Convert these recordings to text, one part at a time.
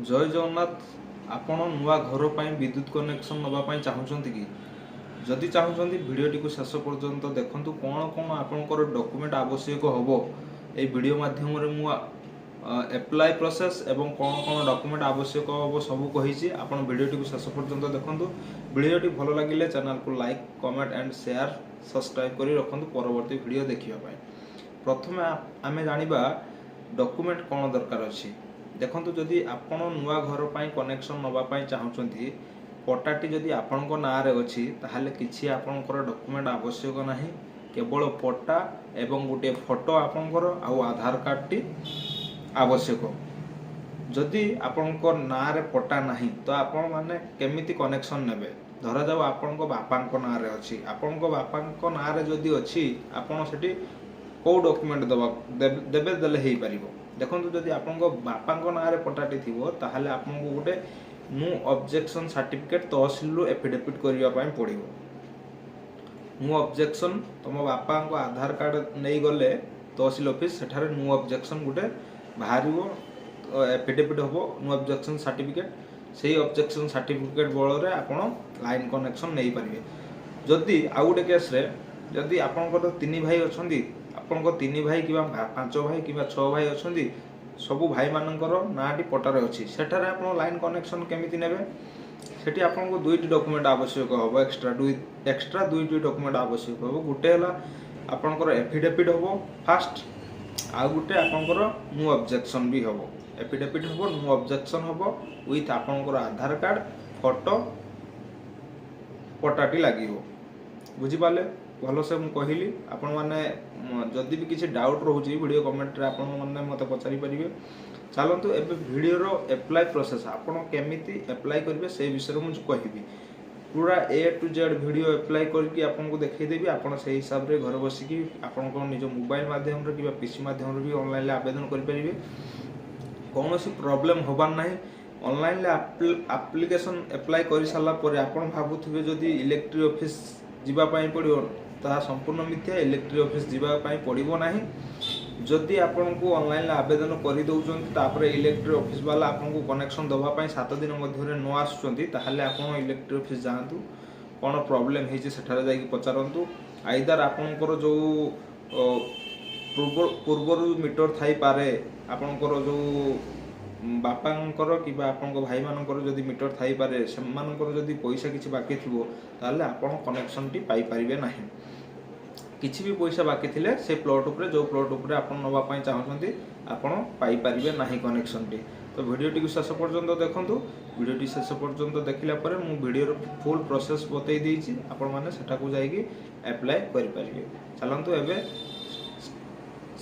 जय जगन्नाथ आपण नुआ घर पर विद्युत कनेक्शन नापी चाहूँगी कि जदि चाहूँगी भिडटी को शेष पर्यंत देखूँ कौन कौन आपंकर डॉक्यूमेंट आवश्यक हम ये वीडियो माध्यम मु एप्लाई प्रोसेस एवं कौन कौन डॉक्यूमेंट आवश्यक हम सब कही आपन भिडटी को शेष पर्यंत देखूँ भिडटी भल लगे चैनल को like comment and share subscribe कर रखुँ परवर्ती वीडियो देखापी। प्रथम आम जाना डॉक्यूमेंट कौन दरकार अच्छी देखो जदि आपण नुआ घर पर कनेक्शन नापी चाहूँगी पट्टाटी जदि आपण नाँ अच्छी ताहले किसी आपणकर डॉक्यूमेंट आवश्यक ना केवल पट्टा एवं गोटे फोटो आपणकर आउ आधार कार्ड टी आवश्यक। जदि आपणकर नाँ पट्टा नहीं तो आपण माने केमिति कनेक्शन नेबे धरा जाओ आपण बापा नाँ अच्छी आपण बापा नाँ जदि अच्छी आपण सेठी कौ डॉक्यूमेंट देबे देले ही पारिबो। देखो जदि आपण बापा नाँ पट्टाटी थी ताहले आपको गोटे no objection certificate tehsil affidavit करने पड़ो। नो ऑब्जेक्शन तुम बापा आधार कार्ड नहीं गले तहसिल ऑफिस सेठारे नो ऑब्जेक्शन गोटे बाहर एफिडेविट हम नो ऑब्जेक्शन सर्टिफिकेट से ऑब्जेक्शन सर्टिफिकेट बल आपण लाइन कनेक्शन नहीं पारे। जदि आउ गोटे केस जदि आपंकर तीन भाई अच्छा आपण तीन भाई कि पांच भाई कि छः भाई अच्छा सबू भाई मानकर नाटी पट्टार अच्छी सेठारे आप लाइन कनेक्शन केमिति नेबे सेठी आपको दुईटी डॉक्यूमेंट आवश्यक हम एक्स्ट्रा दुईटी डॉक्यूमेंट आवश्यक हम गोटे है आपंकर एफिडेविट हम फास्ट आउ गोटे आपंकर नो ऑब्जेक्शन भी हम एफिडेविट हम नो ऑब्जेक्शन हम विथ आपंकर आधार कार्ड फोटो पट्टाटी लगे बुझीपारे भल से मुझे कहली आपण मैंने जदि भी किसी डाउट रोचे वीडियो कमेंट रे आपण मैंने मत पचारि पारिबे। चलतु एबे वीडियो रो एप्लाई प्रोसेस आपण केमिति एप्लाई करिवे से विषय मुझे कहबी पूरा ए टू जेड वीडियो एप्लाई करके आपन को देखै देबी। आपण से हिसाब रे घर बसिकी आपण को निज मोबाइल माध्यम रे कि पीसी माध्यम रे भी ऑनलाइन आवेदन करि परिबे कौन सी प्रॉब्लम होबार नाही। ऑनलाइन एप्लिकेशन एप्लाई कर सारा पर आपण भाबुथिबे जदि इलेक्ट्रिक ऑफिस जीवा पाई पड़ो ता संपूर्ण मिथ्या इलेक्ट्रिक ऑफिस जीवा पाई पड़िबो नाही। जदि आपण को ऑनलाइन आवेदन कर दउचन तापर इलेक्ट्रिक ऑफिस वाला आपण को कनेक्शन दबा पाई 7 दिन मध्य न आसुचंती ताहले आपण इलेक्ट्रिक ऑफिस जांतु कौन प्रॉब्लम हेछि सेठारे जाई पचारंतु आइदर आपनकर जो पूर्वर मीटर थाई पारे आपनकर जो बापांकर कि आपन भाई मानकर जदि मीटर थाई पारे सेमानकर जदि पैसा किछि बाकी थिबो ताहले आपन कनेक्शन टी पाई परिबे नाही। किछि भी पैसा बाकी थिले से प्लॉट ऊपर जो प्लॉट ऊपर आपन नवा पई चाहउछंती आपन पाई परिबे नाही कनेक्शन टी। तो वीडियो टी शेष पर्यंत देखंतु वीडियो टी शेष पर्यंत देखिला परे मु वीडियो रो फुल प्रोसेस बतै देइछि आपन माने सेटा को जाईकी अप्लाई करि परिबे। चलंतु एबे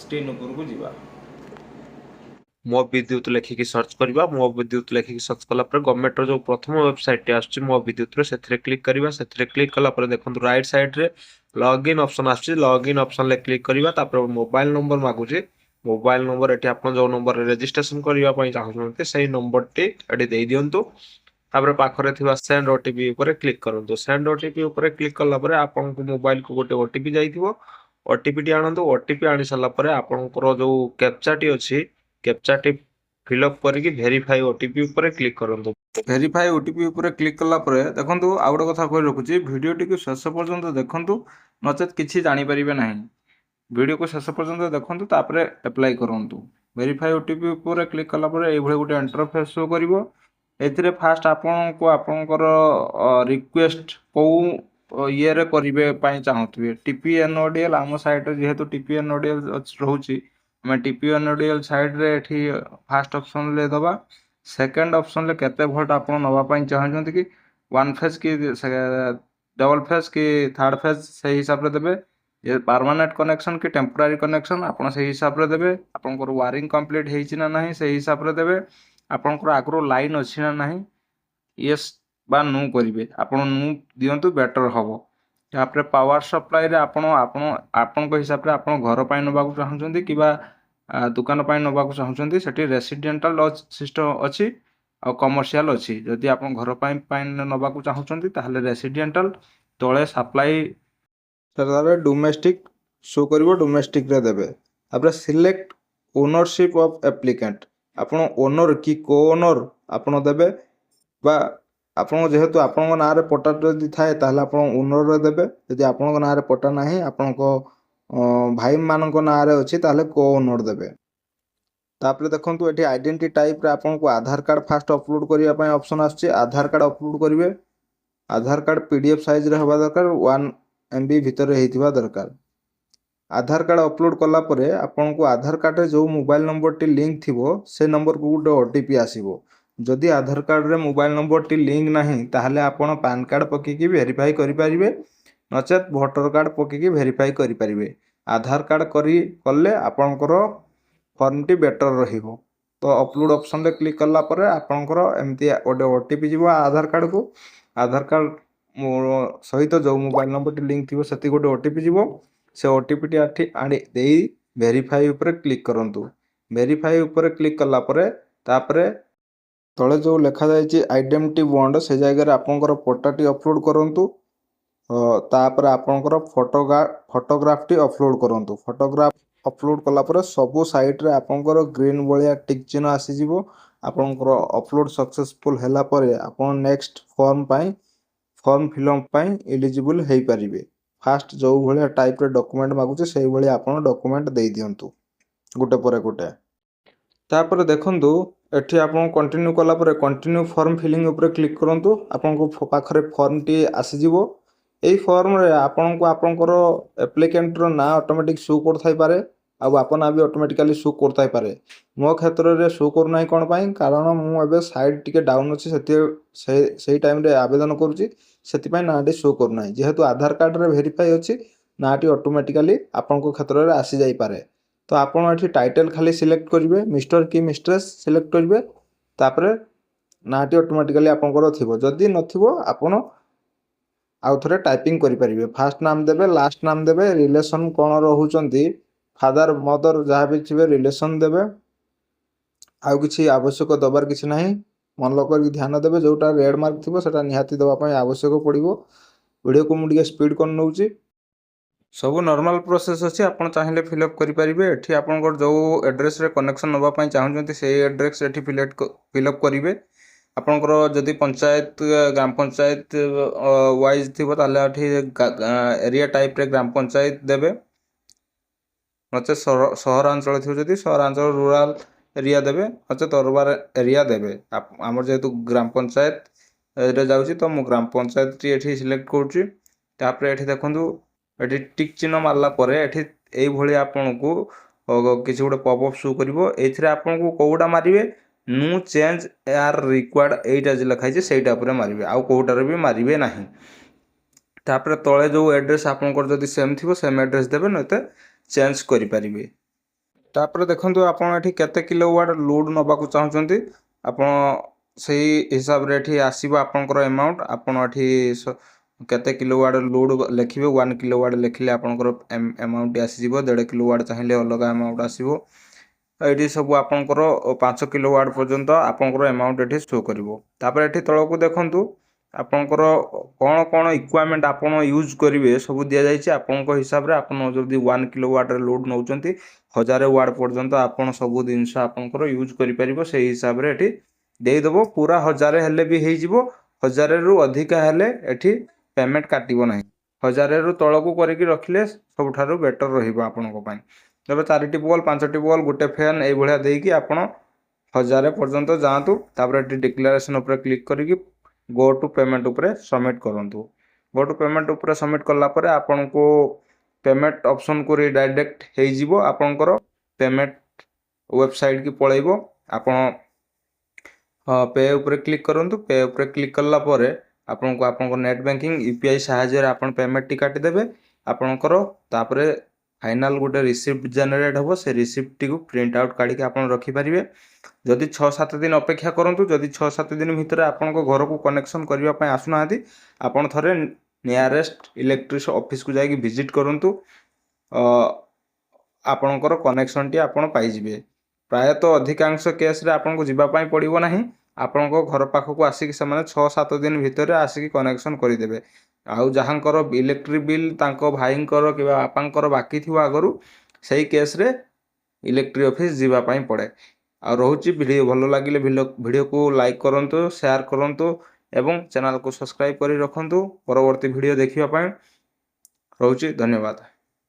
स्क्रीन ऊपर को जीवा मो विद्युत लेखिकी सर्च करवा मो विद्युत लेखिकी सर्च कला पर गवर्नमेंट रो जो प्रथम वेबसाइट टे आछी मो विद्युत रे सेथरे क्लिक करवा सेथरे क्लिक कला पर देखंतु राइट साइड रे लॉगिन ऑप्शन आछी लॉगिन ऑप्शन ले क्लिक करवा तापर मोबाइल नंबर मागुची मोबाइल नंबर एठी आपन जो नंबर रे रजिस्ट्रेशन करवा पई चाहउछन्ते सेही नंबर टे एठी देई दियंतु तापर पाखरे थिबा सेंड ओटीपी ऊपर क्लिक करंतु सेंड ओटीपी ऊपर क्लिक कला पर आपन को मोबाइल को गोटे ओटीपी जाईथिबो ओटीपी टी आनंतु ओटीपी आनी सला पर आपनकर जो कैप्चा टी अछि कैप्चा टी फिलअप करके वेरीफाई ओटीपी ऊपर क्लिक करंतु वेरीफाई ओटीपी ऊपर क्लिक कला परे देखंतु आ गोटे कथा कहि रखुची वीडियो टी को शेष पर्यंत देखंतु नचेत किछि जानि परिबे नाही। वीडियो को शेष पर्यंत देखंतु तापरे अप्लाई करंतु वेरीफाई ओटीपी ऊपर क्लिक कला परे ए भले गोटे इंटरफेस शो करिवो। एथिरे फास्ट आपन को आपनकर रिक्वेस्ट को ये रे करिवे पई चाहउतबे टीपीएनओडीएल आम साइट रे जेहेतु टीपीएनओडीएल रहउची मैं टीपीएनओडीएल साइड रे एठी फर्स्ट ऑप्शन ले दबा सेकंड ऑप्शन ले केते वोल्ट आपण नवा पई चाहजंती कि वन फेज की डबल फेज की थर्ड फेज से हिसाब रे देबे ये परमानेंट कनेक्शन की टेम्पररी कनेक्शन आपण से हिसाब रे देबे आपण को वायरिंग कंप्लीट हेछि ना नहीं से हिसाब रे देबे आपण को आगरो लाइन अछि ना नहीं यस बा नो करिवे आपण नो दियंतु बेटर हबो। तापर पावर सप्लाई रे आपण को हिसाब रे आपण घर पई नबा को चाहउछंती किबा दुकान पई नबा को चाहउछंती सेठी रेसिडेंटल सिस्टम अछि और कमर्शियल अछि जदि आपण घर पई नबा को चाहउछंती ताहले रेसिडेंटल तळे सप्लाई तारे डोमेस्टिक शो करिवो डोमेस्टिक रे देबे। तापर सिलेक्ट ओनरशिप ऑफ एप्लिकेंट ଆପଣ ଓନର କି କୋ ଓନର ଆପଣ ଦେବେ, ବା ଆପଣଙ୍କ ଯେହେତୁ ଆପଣଙ୍କ ନାଁରେ ପଟ୍ଟା ଯଦି ଥାଏ ତାହେଲେ ଆପଣ ଓନରରେ ଦେବେ। ଯଦି ଆପଣଙ୍କ ନାଁରେ ପଟ୍ଟା ନାହିଁ, ଆପଣଙ୍କ ଭାଇମାନଙ୍କ ନାଁରେ ଅଛି ତାହେଲେ କୋ ଓନର ଦେବେ। ତାପରେ ଦେଖନ୍ତୁ ଏଠି ଆଇଡେଣ୍ଟି ଟାଇପ୍ରେ ଆପଣଙ୍କୁ ଆଧାର କାର୍ଡ଼ ଫାଷ୍ଟ ଅପଲୋଡ଼ କରିବା ପାଇଁ ଅପସନ୍ ଆସୁଛି। ଆଧାର କାର୍ଡ଼ ଅପଲୋଡ଼ କରିବେ। ଆଧାର କାର୍ଡ଼ PDF ସାଇଜ୍ରେ ହେବା ଦରକାର, 1 MB ଭିତରେ ହେଇଥିବା ଦରକାର। ଆଧାର କାର୍ଡ଼ ଅପଲୋଡ଼ କଲା ପରେ ଆପଣଙ୍କୁ ଆଧାର କାର୍ଡ଼ରେ ଯେଉଁ ମୋବାଇଲ ନମ୍ବରଟି ଲିଙ୍କ ଥିବ ସେ ନମ୍ବରକୁ ଗୋଟେ OTP ଆସିବ। ଯଦି ଆଧାର କାର୍ଡ଼ରେ ମୋବାଇଲ ନମ୍ବରଟି ଲିଙ୍କ ନାହିଁ ତାହେଲେ ଆପଣ ପାନ୍ କାର୍ଡ଼ ପକାଇକି ଭେରିଫାଇ କରିପାରିବେ, ନଚେତ୍ ଭୋଟର କାର୍ଡ଼ ପକାଇକି ଭେରିଫାଇ କରିପାରିବେ। ଆଧାର କାର୍ଡ଼ କଲେ ଆପଣଙ୍କର ଫର୍ମଟି ବେଟର ରହିବ। ତ ଅପଲୋଡ଼ ଅପସନରେ କ୍ଲିକ୍ କଲା ପରେ ଆପଣଙ୍କର ଏମିତି ଗୋଟେ OTP ଯିବ ଆଧାର କାର୍ଡ଼କୁ। ଆଧାର କାର୍ଡ଼ ସହିତ ଯେଉଁ ମୋବାଇଲ ନମ୍ବରଟି ଲିଙ୍କ ଥିବ ସେତିକି ଗୋଟେ OTP ଯିବ। ସେ OTPଟି ଆଣି ଦେଇ ଭେରିଫାଇ ଉପରେ କ୍ଲିକ୍ କରନ୍ତୁ। ଭେରିଫାଇ ଉପରେ କ୍ଲିକ୍ କଲା ପରେ ତାପରେ ତଳେ ଯେଉଁ ଲେଖାଯାଇଛି ଆଇଡେଣ୍ଟି ବଣ୍ଡ ସେ ଜାଗାରେ ଆପଣଙ୍କର ପଟ୍ଟାଟି ଅପଲୋଡ଼ କରନ୍ତୁ। ତାପରେ ଆପଣଙ୍କର ଫଟୋଗ୍ରାଫଟି ଅପଲୋଡ଼ କରନ୍ତୁ। ଫଟୋଗ୍ରାଫ ଅପଲୋଡ଼ କଲା ପରେ ସବୁ ସାଇଟ୍ରେ ଆପଣଙ୍କର ଗ୍ରୀନ୍ ଭଳିଆ ଟିକ୍ ଚିହ୍ନ ଆସିଯିବ। ଆପଣଙ୍କର ଅପଲୋଡ଼ ସକ୍ସେସଫୁଲ୍ ହେଲା ପରେ ଆପଣ ନେକ୍ସଟ ଫର୍ମ ଫିଲ୍ଅପ୍ ପାଇଁ ଏଲିଜିବୁଲ୍ ହେଇପାରିବେ। ଫାଷ୍ଟ ଯେଉଁ ଭଳିଆ ଟାଇପ୍ର ଡକୁମେଣ୍ଟ ମାଗୁଛି ସେଇଭଳି ଆପଣ ଡକୁମେଣ୍ଟ ଦେଇଦିଅନ୍ତୁ ଗୋଟେ ପରେ ଗୋଟେ। ତାପରେ ଦେଖନ୍ତୁ ଏଠି ଆପଣ କଣ୍ଟିନ୍ୟୁ କଲା ପରେ କଣ୍ଟିନ୍ୟୁ ଫର୍ମ ଫିଲିଂ ଉପରେ କ୍ଲିକ୍ କରନ୍ତୁ। ଆପଣଙ୍କ ପାଖରେ ଫର୍ମଟି ଆସିଯିବ। ଏହି ଫର୍ମରେ ଆପଣଙ୍କୁ ଆପଣଙ୍କର ଆପ୍ଲିକାଣ୍ଟର ନାଁ ଅଟୋମେଟିକ୍ ଶୋ କରୁଥାଇପାରେ, ଆଉ ବାପା ନାଁ ବି ଅଟୋମେଟିକାଲି ଶୋ କରୁଥାଇପାରେ। ମୋ କ୍ଷେତ୍ରରେ ଶୋ କରୁନାହିଁ କ'ଣ ପାଇଁ? କାରଣ ମୁଁ ଏବେ ସାଇଟ୍ ଟିକେ ଡାଉନ୍ ଅଛି, ସେଇ ଟାଇମ୍ରେ ଆବେଦନ କରୁଛି, ସେଥିପାଇଁ ନାଁଟି ଶୋ କରୁନାହିଁ। ଯେହେତୁ ଆଧାର କାର୍ଡ଼ରେ ଭେରିଫାଇ ଅଛି, ନାଁଟି ଅଟୋମେଟିକାଲି ଆପଣଙ୍କ କ୍ଷେତ୍ରରେ ଆସିଯାଇପାରେ। ତ ଆପଣ ଏଠି ଟାଇଟଲ୍ ଖାଲି ସିଲେକ୍ଟ କରିବେ, ମିଷ୍ଟର କି ମିଷ୍ଟ୍ରେସ୍ ସିଲେକ୍ଟ କରିବେ। ତାପରେ ନାଁଟି ଅଟୋମେଟିକାଲି ଆପଣଙ୍କର ଥିବ। ଯଦି ନଥିବ ଆପଣ ଆଉ ଥରେ ଟାଇପିଂ କରିପାରିବେ। ଫାଷ୍ଟ ନାମ ଦେବେ, ଲାଷ୍ଟ ନାମ ଦେବେ, ରିଲେସନ୍ କ'ଣ ରହୁଛନ୍ତି, ଫାଦର ମଦର ଯାହା ବି ଥିବେ ରିଲେସନ୍ ଦେବେ। ଆଉ କିଛି ଆବଶ୍ୟକ ଦେବାର କିଛି ନାହିଁ। ମନ କରିକି ଧ୍ୟାନ ଦେବେ, ଯେଉଁଟା ରେଡ଼୍ ମାର୍କ ଥିବ ସେଇଟା ନିହାତି ଦେବା ପାଇଁ ଆବଶ୍ୟକ ପଡ଼ିବ। ଭିଡ଼ିଓକୁ ମୁଁ ଟିକେ ସ୍ପିଡ଼ କରି ନେଉଛି। ସବୁ ନର୍ମାଲ ପ୍ରୋସେସ୍ ଅଛି, ଆପଣ ଚାହିଁଲେ ଫିଲ୍ଅପ୍ କରିପାରିବେ। ଏଠି ଆପଣଙ୍କର ଯେଉଁ ଆଡ୍ରେସ୍ରେ କନେକ୍ସନ୍ ନେବା ପାଇଁ ଚାହୁଁଛନ୍ତି ସେଇ ଆଡ୍ରେସ୍ ଏଠି ଫିଲ୍ଅପ୍ କରିବେ। ଆପଣଙ୍କର ଯଦି ପଞ୍ଚାୟତ ଗ୍ରାମ ପଞ୍ଚାୟତ ୱାଇଜ୍ ଥିବ ତାହେଲେ ଏଠି ଏରିଆ ଟାଇପ୍ରେ ଗ୍ରାମ ପଞ୍ଚାୟତ ଦେବେ, ନଚେତ୍ ସହରାଞ୍ଚଳ ଥିବ ଯଦି ସହରାଞ୍ଚଳ ରୁରାଲ୍ ଏରିଆ ଦେବେ, ନଚେତ୍ ଅରବାନ୍ ଏରିଆ ଦେବେ। ଆମର ଯେହେତୁ ଗ୍ରାମ ପଞ୍ଚାୟତରେ ଯାଉଛି ତ ମୁଁ ଗ୍ରାମ ପଞ୍ଚାୟତଟି ଏଠି ସିଲେକ୍ଟ କରୁଛି। ତାପରେ ଏଠି ଦେଖନ୍ତୁ ଏଠି ଟିକ୍ ଚିହ୍ନ ମାରିଲା ପରେ ଏଠି ଏଇଭଳି ଆପଣଙ୍କୁ କିଛି ଗୋଟେ ପପ୍ ଶୋ କରିବ। ଏଇଥିରେ ଆପଣଙ୍କୁ କେଉଁଟା ମାରିବେ, ନୁ ଚେଞ୍ଜ ଆର୍ ରିକ୍ୱାର୍ଡ଼ ଏଇଟା ଯେ ଲେଖା ହେଇଛି ସେଇଟା ଉପରେ ମାରିବେ, ଆଉ କେଉଁଟାରେ ବି ମାରିବେ ନାହିଁ। ତାପରେ ତଳେ ଯେଉଁ ଆଡ୍ରେସ୍ ଆପଣଙ୍କର ଯଦି ସେମ୍ ଥିବ ସେମ୍ ଆଡ୍ରେସ୍ ଦେବେ, ନହେଲେ ଚେଞ୍ଜ କରିପାରିବେ। ତାପରେ ଦେଖନ୍ତୁ ଆପଣ ଏଠି କେତେ କିଲୋୱାଟ୍ ଲୋଡ଼୍ ନେବାକୁ ଚାହୁଁଛନ୍ତି, ଆପଣ ସେଇ ହିସାବରେ ଏଠି ଆସିବ ଆପଣଙ୍କର ଆମାଉଣ୍ଟ। ଆପଣ ଏଠି କେତେ କିଲୋୱାଟ୍ ଲୋଡ଼୍ ଲେଖିବେ, 1 କିଲୋୱାଟ୍ ଲେଖିଲେ ଆପଣଙ୍କର ଆମାଉଣ୍ଟଟି ଆସିଯିବ। 1.5 କିଲୋୱାଟ୍ ଚାହିଁଲେ ଅଲଗା ଆମାଉଣ୍ଟ ଆସିବ। ଏଠି ସବୁ ଆପଣଙ୍କର 5 କିଲୋୱାଟ୍ ପର୍ଯ୍ୟନ୍ତ ଆପଣଙ୍କର ଆମାଉଣ୍ଟ ଏଠି ଶୋ କରିବ। ତାପରେ ଏଠି ତଳକୁ ଦେଖନ୍ତୁ ଆପଣଙ୍କର କ'ଣ କ'ଣ ଇକ୍ୱିପମେଣ୍ଟ ଆପଣ ୟୁଜ୍ କରିବେ ସବୁ ଦିଆଯାଇଛି। ଆପଣଙ୍କ ହିସାବରେ ଆପଣ ଯଦି 1 କିଲୋୱାଟ୍ରେ ଲୋଡ଼୍ ନେଉଛନ୍ତି 1000 ୱାଟ୍ ପର୍ଯ୍ୟନ୍ତ ଆପଣ ସବୁ ଜିନିଷ ଆପଣଙ୍କର ୟୁଜ୍ କରିପାରିବ। ସେଇ ହିସାବରେ ଏଠି ଦେଇଦେବ। ପୁରା 1000 ହେଲେ ବି ହେଇଯିବ, 1000ରୁ ଅଧିକା ହେଲେ ଏଠି ପେମେଣ୍ଟ କାଟିବ ନାହିଁ। 1000ରୁ ତଳକୁ କରିକି ରଖିଲେ ସବୁଠାରୁ ବେଟର ରହିବ ଆପଣଙ୍କ ପାଇଁ। ତେବେ 4ଟି ବଲ୍, 5ଟି ବଲ୍, ଗୋଟେ ଫ୍ୟାନ୍ ଏଇଭଳିଆ ଦେଇକି ଆପଣ 1000 ପର୍ଯ୍ୟନ୍ତ ଯାଆନ୍ତୁ। ତାପରେ ଏଠି ଡିକ୍ଲାରେସନ୍ ଉପରେ କ୍ଲିକ୍ କରିକି ଗୋ ଟୁ ପେମେଣ୍ଟ ଉପରେ ସବମିଟ୍ କରନ୍ତୁ। ଗୋ ଟୁ ପେମେଣ୍ଟ ଉପରେ ସବମିଟ୍ କଲା ପରେ ଆପଣଙ୍କୁ ପେମେଣ୍ଟ ଅପସନ୍କୁ ରିଡାଇରେକ୍ଟ ହେଇଯିବ। ଆପଣଙ୍କର ପେମେଣ୍ଟ ୱେବସାଇଟ୍ କି ପଳେଇବ। ଆପଣ ପେ ଉପରେ କ୍ଲିକ୍ କରନ୍ତୁ। ପେ ଉପରେ କ୍ଲିକ୍ କଲା ପରେ ଆପଣଙ୍କୁ ଆପଣଙ୍କ ନେଟ୍ ବ୍ୟାଙ୍କିଂ UPI ସାହାଯ୍ୟରେ ଆପଣ ପେମେଣ୍ଟଟି କାଟିଦେବେ ଆପଣଙ୍କର। ତାପରେ ଫାଇନାଲ୍ ଗୋଟେ ରିସିପ୍ଟ ଜେନେରେଟ୍ ହେବ। ସେ ରିସିପ୍ଟଟିକୁ ପ୍ରିଣ୍ଟ ଆଉଟ୍ କାଢ଼ିକି ଆପଣ ରଖିପାରିବେ। ଯଦି 6-7 ଦିନ ଅପେକ୍ଷା କରନ୍ତୁ। ଯଦି 6-7 ଦିନ ଭିତରେ ଆପଣଙ୍କ ଘରକୁ କନେକ୍ସନ୍ କରିବା ପାଇଁ ଆସୁନାହାନ୍ତି, ଆପଣ ଥରେ ନିୟରେଷ୍ଟ ଇଲେକ୍ଟ୍ରିକ୍ ଅଫିସକୁ ଯାଇକି ଭିଜିଟ୍ କରନ୍ତୁ। ଆପଣଙ୍କର କନେକ୍ସନ୍ଟି ଆପଣ ପାଇଯିବେ। ପ୍ରାୟତଃ ଅଧିକାଂଶ କେସ୍ରେ ଆପଣଙ୍କୁ ଯିବା ପାଇଁ ପଡ଼ିବ ନାହିଁ। ଆପଣଙ୍କ ଘର ପାଖକୁ ଆସିକି ସେମାନେ 6-7 ଦିନ ଭିତରେ ଆସିକି କନେକ୍ସନ୍ କରିଦେବେ। ଆଉ ଯାହାଙ୍କର ଇଲେକ୍ଟ୍ରିକ୍ ବିଲ୍ ତାଙ୍କ ଭାଇଙ୍କର କିମ୍ବା ବାପାଙ୍କର ବାକି ଥିବ ଆଗରୁ, ସେଇ କେସ୍ରେ ଇଲେକ୍ଟ୍ରିକ୍ ଅଫିସ୍ ଯିବା ପାଇଁ ପଡ଼େ। ଆଉ ରହୁଛି ଭିଡ଼ିଓ ଭଲ ଲାଗିଲେ ଭିଡ଼ିଓକୁ ଲାଇକ୍ କରନ୍ତୁ, ସେୟାର କରନ୍ତୁ ଏବଂ ଚ୍ୟାନେଲକୁ ସବସ୍କ୍ରାଇବ୍ କରି ରଖନ୍ତୁ ପରବର୍ତ୍ତୀ ଭିଡ଼ିଓ ଦେଖିବା ପାଇଁ। ରହୁଛି, ଧନ୍ୟବାଦ।